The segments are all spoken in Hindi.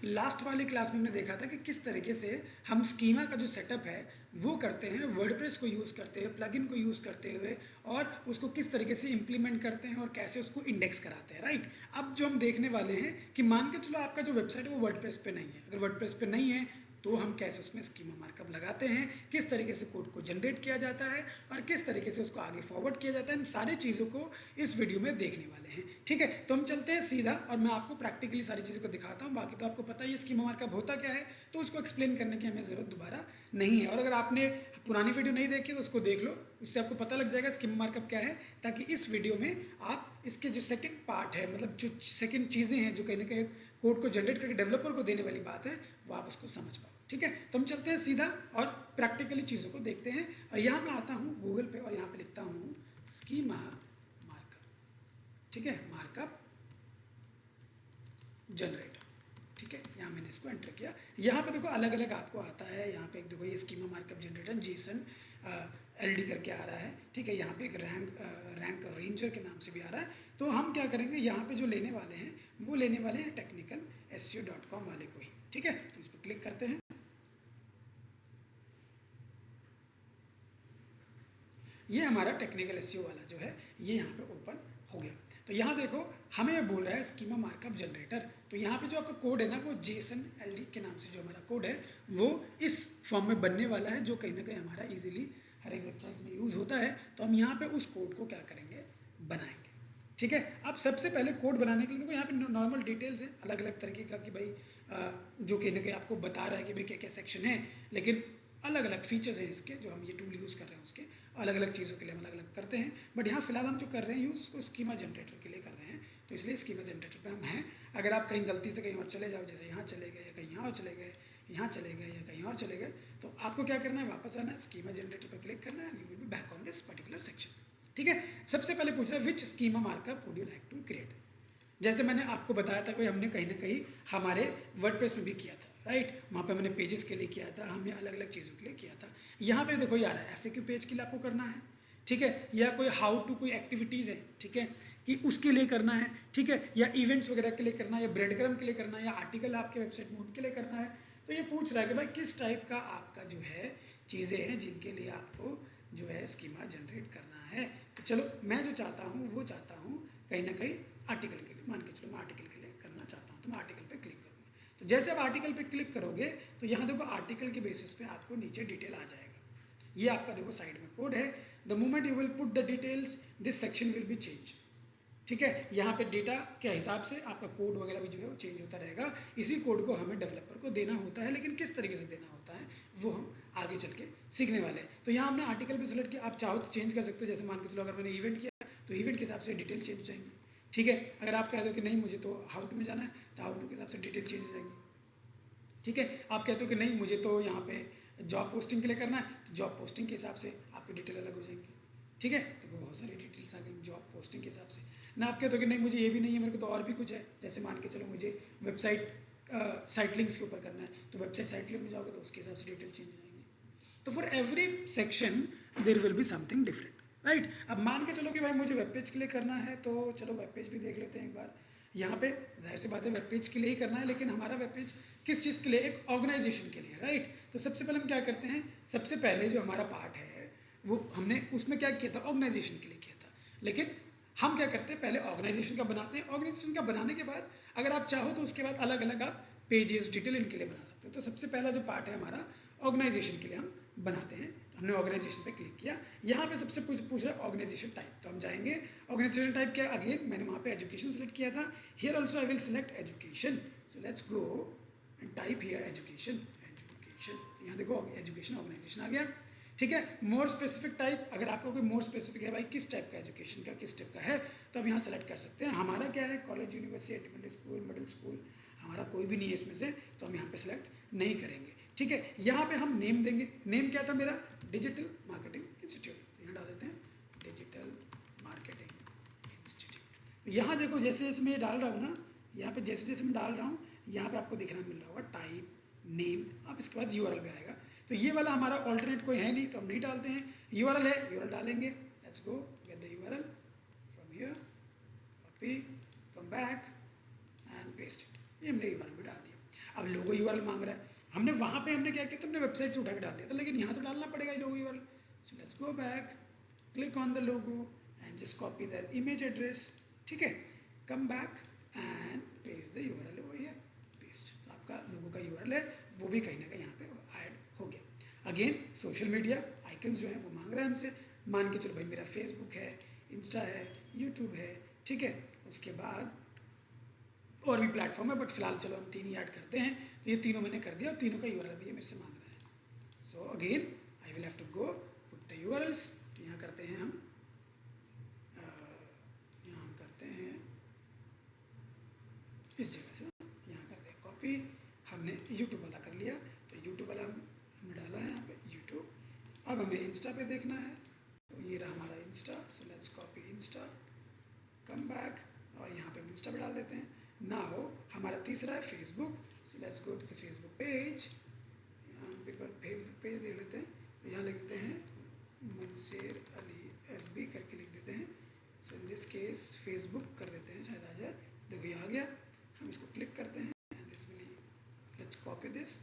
लास्ट वाली क्लास में हमने देखा था कि किस तरीके से हम स्कीमा का जो सेटअप है वो करते हैं वर्डप्रेस को यूज़ करते हुए, प्लगइन को यूज़ करते हुए, और उसको किस तरीके से इम्प्लीमेंट करते हैं और कैसे उसको इंडेक्स कराते हैं, राइट। अब जो हम देखने वाले हैं कि मान के चलो आपका जो वेबसाइट है वो वर्डप्रेस पे नहीं है, अगर वर्डप्रेस पे नहीं है तो हम कैसे उसमें स्कीमा मार्कअप लगाते हैं, किस तरीके से कोड को जनरेट किया जाता है और किस तरीके से उसको आगे फॉरवर्ड किया जाता है, इन सारी चीज़ों को इस वीडियो में देखने वाले हैं। ठीक है, तो हम चलते हैं सीधा और मैं आपको प्रैक्टिकली सारी चीज़ों को दिखाता हूँ। बाकी तो आपको पता ही है स्कीमा मार्कअप होता क्या है, तो उसको एक्सप्लेन करने की हमें ज़रूरत दोबारा नहीं है। और अगर आपने पुरानी वीडियो नहीं देखी तो उसको देख लो, उससे आपको पता लग जाएगा स्कीमा मार्कअप क्या है, ताकि इस वीडियो में आप इसके जो सेकंड पार्ट है, मतलब जो सेकंड चीज़ें हैं जो कहीं ना कहीं कोड को जनरेट करके डेवलपर को देने वाली बात है, वो आप उसको समझ पाओ। ठीक है, तो हम चलते हैं सीधा और प्रैक्टिकली चीज़ों को देखते हैं। और यहाँ मैं आता हूँ गूगल पे और यहाँ पे लिखता हूँ स्कीमा मार्कअप। ठीक है, मार्कअप जनरेटर। ठीक है, यहाँ मैंने इसको एंटर किया। यहाँ पे देखो अलग अलग आपको आता है, यहाँ पे एक देखो ये schema markup generator JSON LD करके आ रहा है। ठीक है, यहाँ पे एक रैंक रेंजर के नाम से भी आ रहा है। तो हम क्या करेंगे, यहाँ पे जो लेने वाले हैं वो लेने वाले हैं technicalseo.com वाले को ही। ठीक है, तो इस पर क्लिक करते हैं। ये हमारा टेक्निकल एसईओ वाला जो है ये यहाँ पे ओपन हो गया। तो यहाँ देखो हमें ये बोल रहा है स्कीमा मार्कअप जनरेटर। तो यहाँ पे जो आपका कोड है ना वो जेसन एलडी के नाम से जो हमारा कोड है वो इस फॉर्म में बनने वाला है, जो कहीं ना कहीं हमारा इजीली हर एक वेबसाइट में यूज़ होता है। तो हम यहाँ पे उस कोड को क्या करेंगे, बनाएंगे। ठीक है, अब सबसे पहले कोड बनाने के लिए देखो यहाँ पे नॉर्मल डिटेल्स है अलग अलग तरीके का, कि भाई जो कहीं ना कहीं आपको बता रहा है कि भाई क्या क्या सेक्शन है, लेकिन अलग अलग फीचर्स हैं इसके, जो हम ये टूल यूज़ कर रहे हैं उसके अलग अलग चीज़ों के लिए हम अलग अलग करते हैं। बट यहाँ फिलहाल हम जो कर रहे हैं यूज़ उसको स्कीमा जनरेटर के लिए कर रहे हैं, तो इसलिए स्कीमा जनरेटर पे हम हैं। अगर आप कहीं गलती से कहीं और चले जाओ, जैसे यहाँ चले गए या कहीं और चले गए, यहाँ चले गए या कहीं और चले गए, तो आपको क्या करना है, वापस आना है, स्कीमा जनरेटर पर क्लिक करना है, you will be back on this particular section. ठीक है, सबसे पहले पूछ रहा है which schema markup would you like to create. जैसे मैंने आपको बताया था कि हमने कहीं ना कहीं हमारे वर्डप्रेस में भी किया था, राइट। वहाँ पे मैंने पेजेस के लिए किया था, हमने अलग अलग चीज़ों के लिए किया था। यहाँ पे देखो यार FAQ पेज के लिए आपको करना है, ठीक है, या कोई हाउ टू कोई एक्टिविटीज़ है, ठीक है, कि उसके लिए करना है, ठीक है, या इवेंट्स वगैरह के लिए करना है, या ब्रेडक्रम के लिए करना है, या आर्टिकल आपके वेबसाइट में उनके लिए करना है। तो ये पूछ रहा है कि भाई किस टाइप का आपका जो है चीज़ें हैं जिनके लिए आपको जो है स्कीमा जनरेट करना है। तो चलो मैं जो चाहता हूँ वो चाहता हूँ कहीं ना कहीं आर्टिकल के लिए, मान के चलो मैं आर्टिकल के लिए करना चाहता हूँ, तो मैं आर्टिकल पे क्लिक करूँगा। तो जैसे आप आर्टिकल पे क्लिक करोगे तो यहाँ देखो आर्टिकल के बेसिस पे आपको नीचे डिटेल आ जाएगा। ये आपका देखो साइड में कोड है, the moment you will put the details this section will be change. ठीक है, यहाँ पे डेटा के हिसाब से आपका कोड वगैरह भी जो है वो चेंज होता रहेगा। इसी कोड को हमें डेवलपर को देना होता है, लेकिन किस तरीके से देना होता है वो हम आगे चल के सीखने वाले हैं। तो यहाँ हमने आर्टिकल भी सिलेक्ट किया, आप चाहो तो चेंज कर सकते हो। जैसे मान के चलो अगर मैंने इवेंट किया तो इवेंट के हिसाब से डिटेल चेंज हो जाएंगी। ठीक है, अगर आप कह दो कि नहीं मुझे तो हाउ टू में जाना है तो हाउ टू के हिसाब से डिटेल चेंज हो जाएंगी। ठीक है, आप कहते हो कि नहीं मुझे तो यहाँ पे जॉब पोस्टिंग के लिए करना है तो जॉब पोस्टिंग के हिसाब से आपकी डिटेल अलग हो जाएंगी। ठीक है, तो बहुत सारी डिटेल्स आ गई जॉब पोस्टिंग के हिसाब से ना। आप कहते हो कि नहीं मुझे ये भी नहीं है, मेरे को तो और भी कुछ है। जैसे मान के चलो मुझे वेबसाइट साइट लिंक्स के ऊपर करना है, तो वेबसाइट साइट लिंक में जाओगे तो उसके हिसाब से डिटेल चेंज हो जाएंगी। तो for every section there will be something different, right. अब मान के चलो कि भाई मुझे वेब पेज के लिए करना है, तो चलो वेब पेज भी देख लेते हैं एक बार। यहाँ पे जाहिर सी बात है वेब पेज के लिए ही करना है, लेकिन हमारा वेब पेज किस चीज़ के लिए, एक ऑर्गेनाइजेशन के लिए, राइट। तो सबसे पहले हम क्या करते हैं, सबसे पहले जो हमारा पार्ट है वो हमने उसमें क्या किया था, ऑर्गेनाइजेशन के लिए किया था। लेकिन हम क्या करते हैं, पहले ऑर्गेनाइजेशन का बनाते हैं। ऑर्गेनाइजेशन का बनाने के बाद अगर आप चाहो तो उसके बाद अलग अलग आप पेजेस डिटेल इनके लिए बना सकते हो। तो सबसे पहला जो पार्ट है हमारा ऑर्गेनाइजेशन के लिए हम बनाते हैं। तो हमने ऑर्गेनाइजेशन पे क्लिक किया। यहाँ पे सबसे पूछ रहा है ऑर्गेनाइजेशन टाइप, तो हम जाएंगे ऑर्गेनाइजेशन टाइप क्या, अगेन मैंने वहाँ पे एजुकेशन सेलेक्ट किया था। Here also I will select education, so let's go and type here education. तो यहाँ देखो एजुकेशन ऑर्गेनाइजेशन आ गया। ठीक है, मोर स्पेसिफिक टाइप, अगर आपको कोई मोर स्पेसिफिक है भाई किस टाइप का एजुकेशन का किस टाइप का है, तो आप यहाँ सेलेक्ट कर सकते हैं। हमारा क्या है, college university elementary school middle school, हमारा कोई भी नहीं है इसमें से, तो हम यहाँ पे सेलेक्ट नहीं करेंगे। ठीक है, यहाँ पे हम नेम देंगे। नेम क्या था मेरा, डिजिटल मार्केटिंग इंस्टीट्यूट, तो यहाँ डाल देते हैं डिजिटल मार्केटिंग इंस्टीट्यूट। तो यहाँ देखो जैसे जैसे मैं डाल रहा हूँ ना, यहाँ पे जैसे जैसे मैं डाल रहा हूँ यहाँ पे आपको दिखना मिल रहा होगा टाइप नेम, अब इसके बाद URL भी आएगा। तो ये वाला हमारा ऑल्टरनेट कोई है नहीं, तो हम नहीं डालते हैं। URL है, URL डालेंगे। Let's go get the URL from here, copy, come back and paste it. ये हमने URL भी डाल दिया। लोगो यूआरएल मांग रहा है, हमने वहाँ पे हमने क्या किया, तुमने वेबसाइट से उठा के डाल दिया था, लेकिन यहाँ तो डालना पड़ेगा logo URL. So let's go back, click on the logo and just copy the image address, ठीक है, come back and paste the URL over here, paste. तो आपका लोगो का यूआरएल है वो भी कहीं ना कहीं यहाँ पे ऐड हो गया। अगेन सोशल मीडिया आइकन्स जो है वो मांग रहा है हमसे, मान के चलो भाई मेरा फेसबुक है, इंस्टा है, यूट्यूब है, ठीक है, उसके बाद और भी प्लेटफॉर्म है, बट फिलहाल चलो हम 3 ही ऐड करते हैं। तो ये तीनों मैंने कर दिया और तीनों का यूआरएल भी ये मेरे से मांग रहा है। So again I will have to go put the URLs. तो यहाँ करते हैं हम, यहाँ हम करते हैं इस जगह से, यहाँ करते हैं कॉपी, हमने यूट्यूब वाला कर लिया, तो यूट्यूब वाला हमने डाला है यहाँ पे यूट्यूब। अब हमें इंस्टा पे देखना है, तो ये रहा हमारा Insta. So let's copy Insta, come back और यहाँ पे हम इंस्टा पे डाल देते हैं। नाउ हमारा तीसरा है Facebook. So let's go to the Facebook page, यहाँ हम एक बार फेसबुक पेज देख लेते हैं। तो यहाँ लिख देते हैं मंसेर अली FB करके लिख देते हैं। सो इन दिस केस फेसबुक कर देते हैं, शायद आ जाए। देखो ये आ गया, हम इसको क्लिक करते हैं and this will, let's copy this,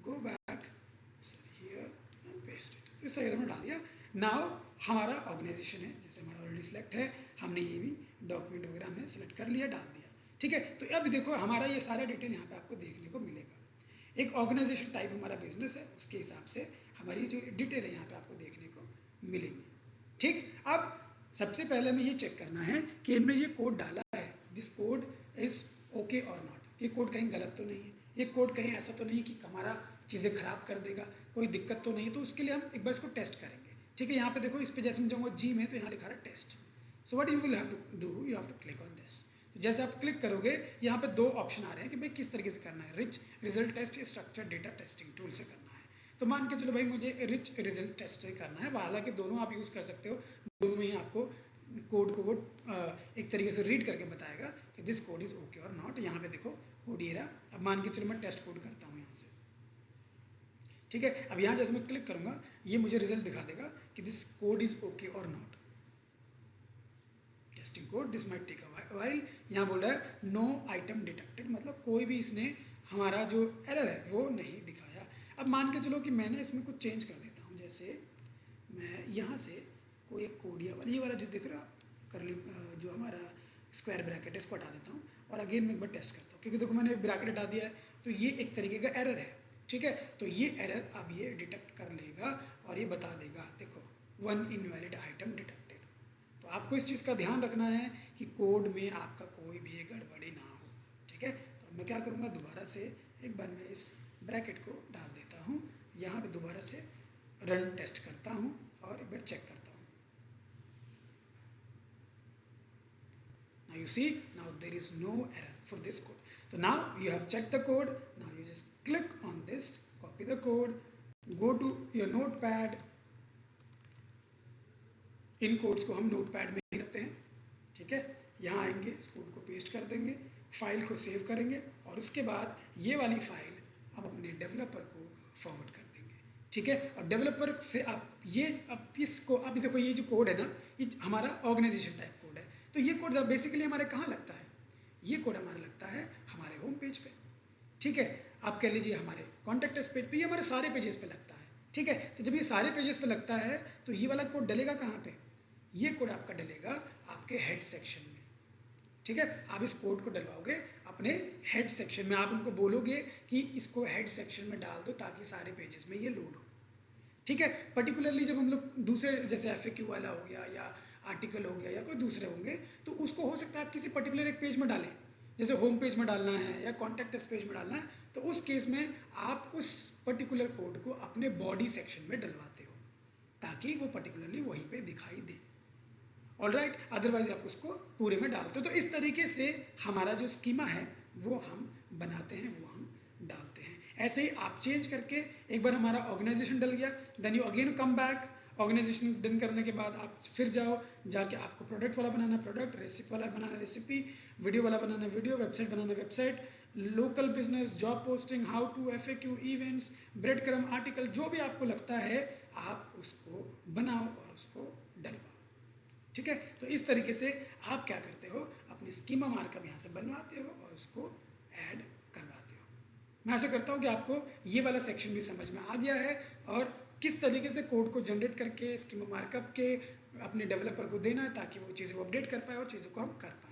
go back here and paste it. तो इस तरह से हमने डाल दिया। नाउ हमारा ऑर्गेनाइजेशन है, जैसे हमारा ऑलरेडी सिलेक्ट है, हमने ये भी डॉक्यूमेंट वगैरह हमने सेलेक्ट कर लिया, डाल दिया, ठीक है। तो अब देखो हमारा ये सारा डिटेल यहाँ पे आपको देखने को मिलेगा। एक ऑर्गेनाइजेशन टाइप हमारा बिजनेस है, उसके हिसाब से हमारी जो डिटेल है यहाँ पे आपको देखने को मिलेंगी, ठीक। अब सबसे पहले हमें ये चेक करना है कि हमने ये कोड डाला है, दिस कोड इज़ ओके और नॉट, ये कोड कहीं गलत तो नहीं है, ये कोड कहीं ऐसा तो नहीं कि हमारा चीज़ें ख़राब कर देगा, कोई दिक्कत तो नहीं है। तो उसके लिए हम एक बार इसको टेस्ट करेंगे, ठीक है। यहाँ पे देखो, इस पे जैसे मैं जाऊँगा जी में, तो यहाँ लिखा है test. So what you will have to do, you have to click on this. तो जैसे आप क्लिक करोगे, यहाँ पे 2 ऑप्शन आ रहे हैं कि भाई किस तरीके से करना है, रिच रिजल्ट टेस्ट या स्ट्रक्चर डेटा टेस्टिंग टूल से करना है। तो मान के चलो भाई मुझे रिच रिजल्ट टेस्ट से करना है, हालांकि दोनों आप यूज़ कर सकते हो, दोनों में ही आपको कोड को वो एक तरीके से रीड करके बताएगा कि दिस कोड इज़ ओके और नॉट। यहाँ पे देखो कोड ये रहा। अब मान के चलो मैं टेस्ट कोड करता हूँ यहाँ से, ठीक है। अब यहाँ जैसे मैं क्लिक करूँगा, ये मुझे रिजल्ट दिखा देगा कि दिस कोड इज़ ओके और not, testing code, this might take a while. यहाँ बोल रहा है नो आइटम डिटेक्टेड, मतलब कोई भी इसने हमारा जो एरर है वो नहीं दिखाया। अब मान के चलो कि मैंने इसमें कुछ चेंज कर देता हूँ, जैसे मैं यहाँ से कोई एक कोड ये वाला जो दिख रहा करली जो हमारा स्क्वायर ब्रैकेट है, इसको हटा देता हूँ और अगेन मैं एक बार टेस्ट करता हूँ, क्योंकि देखो मैंने ब्रैकेट हटा दिया है, तो ये एक तरीके का एरर है, ठीक है। तो ये एरर अब ये डिटेक्ट कर लेगा और ये बता देगा, देखो 1 इनवैलिड आइटम डिटेक्टेड। तो आपको इस चीज़ का ध्यान रखना है कि कोड में आपका कोई भी गड़बड़ी ना हो, ठीक है। तो मैं क्या करूँगा, दोबारा से एक बार मैं इस ब्रैकेट को डाल देता हूँ, यहाँ पे दोबारा से रन टेस्ट करता हूँ और एक बार चेक करता हूँ। Now you see, now there is no error for this code. So now you have checked the code. Now you just click on this, copy the code, go to your notepad. In codes को हम नोटपैड में ही रखते हैं, ठीक है। यहाँ आएंगे, इस कोड को पेस्ट कर देंगे, फाइल को सेव करेंगे और उसके बाद ये वाली फाइल आप अपने डेवलपर को फॉरवर्ड कर देंगे, ठीक है। और डेवलपर से आप ये अब इसको, अभी देखो ये जो कोड है ना, ये हमारा ऑर्गेनाइजेशन टाइप कोड है। तो ये कोड बेसिकली हमारे कहाँ लगता है, ये कोड हमारा लगता है हमारे होम पेज पे, ठीक है। आप कह लीजिए हमारे कॉन्टैक्ट अस पेज पे, ये हमारे सारे पेजेस पे लगता है, ठीक है। तो जब ये सारे पेजेस पे लगता है तो ये वाला कोड डलेगा कहाँ पे, ये कोड आपका डलेगा आपके हेड सेक्शन में, ठीक है। आप इस कोड को डलवाओगे अपने हेड सेक्शन में, आप उनको बोलोगे कि इसको हेड सेक्शन में डाल दो ताकि सारे पेजेस में ये लोड हो, ठीक है। पर्टिकुलरली जब हम लोग दूसरे जैसे FAQ वाला हो गया या आर्टिकल हो गया या कोई दूसरे होंगे, तो उसको हो सकता है आप किसी पर्टिकुलर एक पेज में डालें, जैसे होम पेज में डालना है या कॉन्टैक्ट अस पेज में डालना है, तो उस केस में आप उस पर्टिकुलर कोड को अपने बॉडी सेक्शन में डलवाते हो ताकि वो पर्टिकुलरली वहीं पे दिखाई दे, ऑलराइट। अदरवाइज आप उसको पूरे में डालते हो। तो इस तरीके से हमारा जो स्कीमा है वो हम बनाते हैं, वो हम डालते हैं। ऐसे ही आप चेंज करके, एक बार हमारा ऑर्गेनाइजेशन डल गया, then you again come back, organization done करने के बाद आप फिर जाओ, जाके आपको प्रोडक्ट वाला बनाना प्रोडक्ट, रेसिपी वाला बनाना रेसिपी, वीडियो वाला बनाना वीडियो, वेबसाइट बनाना website, local business, job posting, how to, FAQ, events, breadcrumb, article, जो भी आपको लगता है आप उसको बनाओ और उसको डलवाओ, ठीक है। तो इस तरीके से आप क्या करते हो, अपनी स्कीमा मार्कअप यहाँ से बनवाते हो और उसको ऐड करवाते हो, मैं आशा करता हूँ कि आपको ये वाला सेक्शन भी समझ में आ गया है और किस तरीके से कोड को जनरेट करके स्कीमा मार्कअप के अपने डेवलपर को देना है ताकि वो चीज़ें को अपडेट कर पाए और चीज़ों को हम कर पाएँ।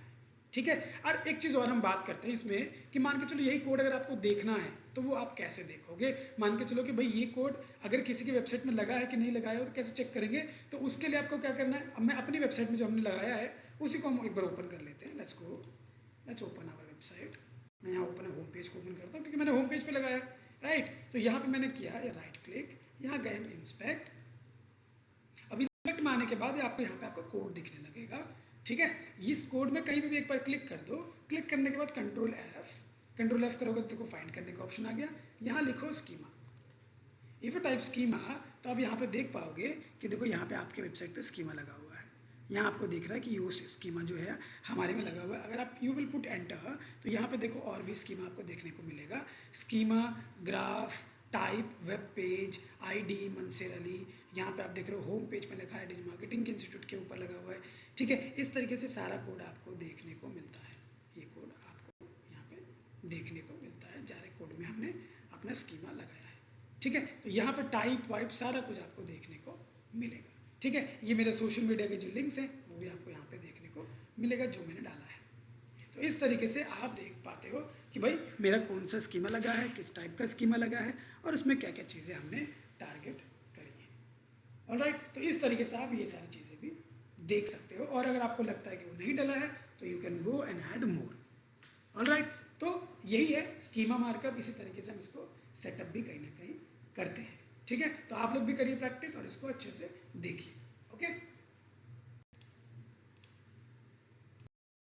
ठीक है। और एक चीज़ और हम बात करते हैं इसमें कि मान के चलो यही कोड अगर आपको देखना है तो वो आप कैसे देखोगे। मान के चलो कि भाई ये कोड अगर किसी की वेबसाइट में लगा है कि नहीं लगाया हो तो कैसे चेक करेंगे। तो उसके लिए आपको क्या करना है, अब मैं अपनी वेबसाइट में जो हमने लगाया है उसी को हम एक बार ओपन कर लेते हैं। Let's open our website. मैं यहाँ ओपन होम पेज को ओपन करता हूँ क्योंकि मैंने होम पेज पे लगाया है, राइट। तो यहाँ पे मैंने किया है राइट क्लिक, यहाँ गए हम इंस्पेक्ट। अब इंस्पेक्ट में आने के बाद आपको यहाँ पे आपका कोड दिखने लगेगा। ठीक है। इस कोड में कहीं पे भी एक बार क्लिक कर दो। क्लिक करने के बाद कंट्रोल एफ करोगे तो देखो फाइंड करने का ऑप्शन आ गया। यहाँ लिखो स्कीमा। इफ टाइप स्कीमा तो आप यहाँ पे देख पाओगे कि देखो यहाँ पे आपके वेबसाइट पे स्कीमा लगा हुआ है। यहाँ आपको दिख रहा है कि यूज्ड स्कीमा जो है हमारे में लगा हुआ है। अगर आप यू विल पुट एंटर तो यहाँ पे देखो और भी स्कीमा आपको देखने को मिलेगा। Schema, graph, type, web page, ID, Mansoor Ali. यहाँ पे आप देख रहे हो होम पेज में लिखा है डिजिटल मार्केटिंग इंस्टीट्यूट के ऊपर लगा हुआ है। ठीक है। इस तरीके से सारा कोड आपको देखने को मिलता है। ये कोड आपको यहाँ पे देखने को मिलता है। जारे कोड में हमने अपना स्कीमा लगाया है। ठीक है। तो यहाँ पे टाइप वाइप सारा कुछ आपको देखने को मिलेगा। ठीक है। ये मेरे सोशल मीडिया के जो लिंक्स हैं वो भी आपको यहाँ पे देखने को मिलेगा जो मैंने डाला है। तो इस तरीके से आप देख पाते हो कि भाई मेरा कौन सा स्कीमा लगा है, किस टाइप का स्कीमा लगा है और उसमें क्या क्या चीज़ें हमने टारगेट करी हैं। ऑलराइट। तो इस तरीके से आप ये सारी चीज़ें भी देख सकते हो और अगर आपको लगता है कि वो नहीं डला है तो you can go and add more. Alright. तो यही है स्कीमा मार्कअप। इसी तरीके से हम इसको सेटअप भी कहीं ना कहीं करते हैं। ठीक है। तो आप लोग भी करिए प्रैक्टिस और इसको अच्छे से देखिए। ओके।